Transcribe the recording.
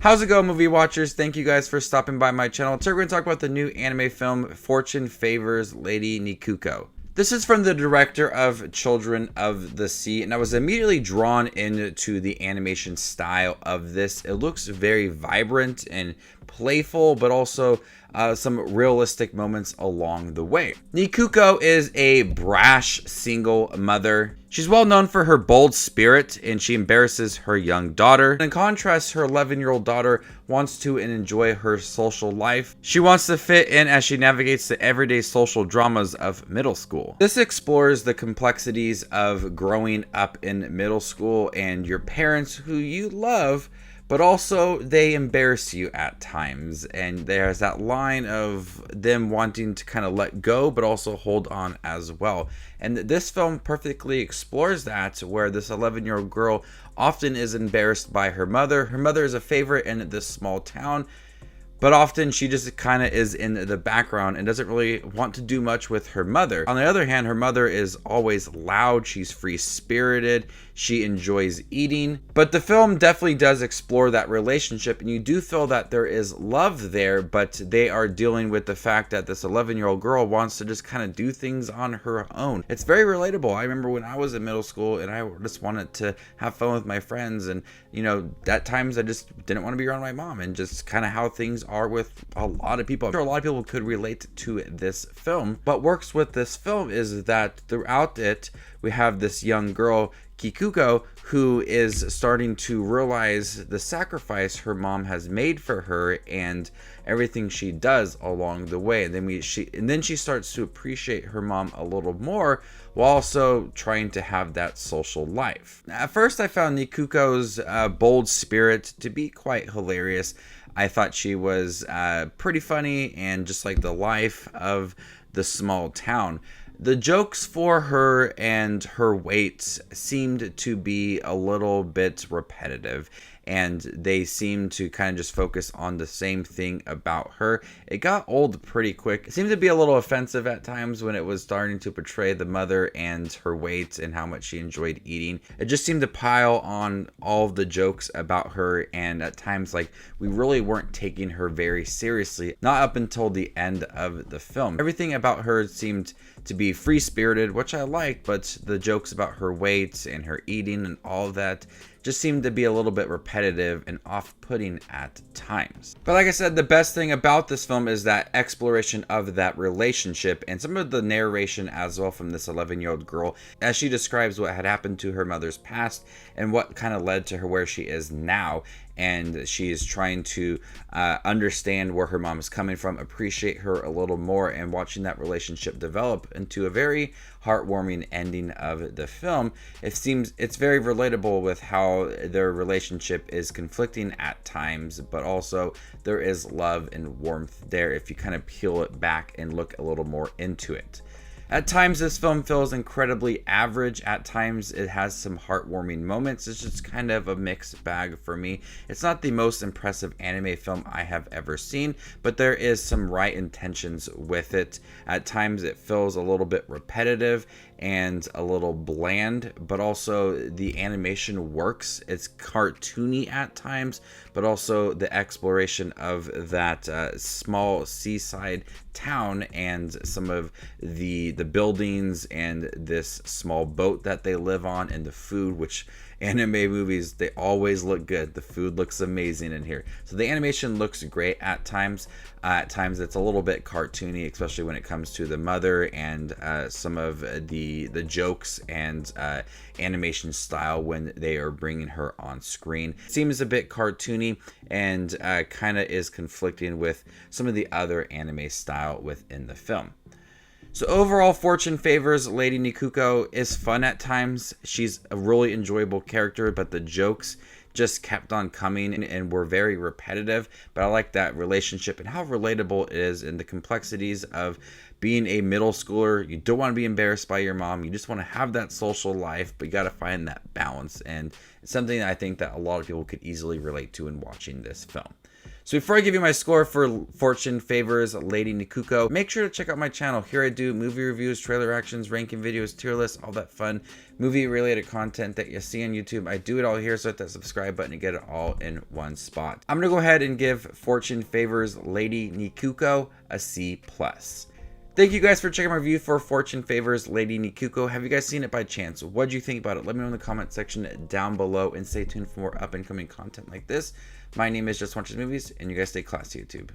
How's it going, movie watchers? Thank you guys for stopping by my channel. Today we're going to talk about the new anime film, Fortune Favors Lady Nikuko. This is from the director of Children of the Sea, and I was immediately drawn into the animation style of this. It looks very vibrant and playful, but also some realistic moments along the way. Nikuko is a brash single mother. She's well known for her bold spirit, and she embarrasses her young daughter. In contrast, her 11-year-old daughter wants to enjoy her social life. She wants to fit in as she navigates the everyday social dramas of middle school. This explores the complexities of growing up in middle school and your parents who you love, but also they embarrass you at times, and there's that line of them wanting to kind of let go but also hold on as well. And this film perfectly explores that, where this 11-year-old girl often is embarrassed by her mother. Her mother is a favorite in this small town, but often she just kind of is in the background and doesn't really want to do much with her mother. On the other hand, her mother is always loud, she's free-spirited, she enjoys eating. But the film definitely does explore that relationship, and you do feel that there is love there, but they are dealing with the fact that this 11-year-old girl wants to just kind of do things on her own. It's very relatable. I remember when I was in middle school and I just wanted to have fun with my friends, and you know, at times I just didn't want to be around my mom, and just kind of how things are with a lot of people. I'm sure a lot of people could relate to this film. What works with this film is that throughout it, we have this young girl, Kikuko, who is starting to realize the sacrifice her mom has made for her and everything she does along the way. And then she starts to appreciate her mom a little more, while also trying to have that social life. At first, I found Nikuko's bold spirit to be quite hilarious. I thought she was pretty funny and just like the life of the small town. The jokes for her and her weight seemed to be a little bit repetitive, and they seemed to kind of just focus on the same thing about her. It got old pretty quick. It seemed to be a little offensive at times when it was starting to portray the mother and her weight and how much she enjoyed eating. It just seemed to pile on all of the jokes about her, and at times like we really weren't taking her very seriously, not up until the end of the film. Everything about her seemed to be free-spirited, which I like, but the jokes about her weight and her eating and all of that just seemed to be a little bit repetitive and off-putting at times. But like I said, the best thing about this film is that exploration of that relationship and some of the narration as well from this 11-year-old girl as she describes what had happened to her mother's past and what kind of led to her where she is now. And she is trying to understand where her mom is coming from, appreciate her a little more, and watching that relationship develop into a very heartwarming ending of the film. It's very relatable with how their relationship is conflicting at times, but also there is love and warmth there if you kind of peel it back and look a little more into it. At times, this film feels incredibly average. At times, it has some heartwarming moments. It's just kind of a mixed bag for me. It's not the most impressive anime film I have ever seen, but there is some right intentions with it. At times, it feels a little bit repetitive and a little bland, but also the animation works. It's cartoony at times, but also the exploration of that small seaside town and some of the buildings and this small boat that they live on, and the food, which anime movies, they always look good. The food looks amazing in here. So the animation looks great at times. At times it's a little bit cartoony, especially when it comes to the mother and some of the jokes and animation style when they are bringing her on screen. It seems a bit cartoony and kind of is conflicting with some of the other anime style within the film. So overall, Fortune Favors Lady Nikuko is fun at times. She's a really enjoyable character, but the jokes just kept on coming and were very repetitive. But I like that relationship and how relatable it is, and the complexities of being a middle schooler. You don't want to be embarrassed by your mom. You just want to have that social life, but you got to find that balance. And it's something that I think that a lot of people could easily relate to in watching this film. So before I give you my score for Fortune Favors Lady Nikuko, make sure to check out my channel. Here I do movie reviews, trailer reactions, ranking videos, tier lists, all that fun movie related content that you see on YouTube. I do it all here, so hit that subscribe button to get it all in one spot. I'm gonna go ahead and give Fortune Favors Lady Nikuko a C+. Thank you guys for checking my review for Fortune Favors Lady Nikuko. Have you guys seen it by chance? What do you think about it? Let me know in the comment section down below, and stay tuned for more up and coming content like this. My name is Just Watches Movies, and you guys stay classy, YouTube.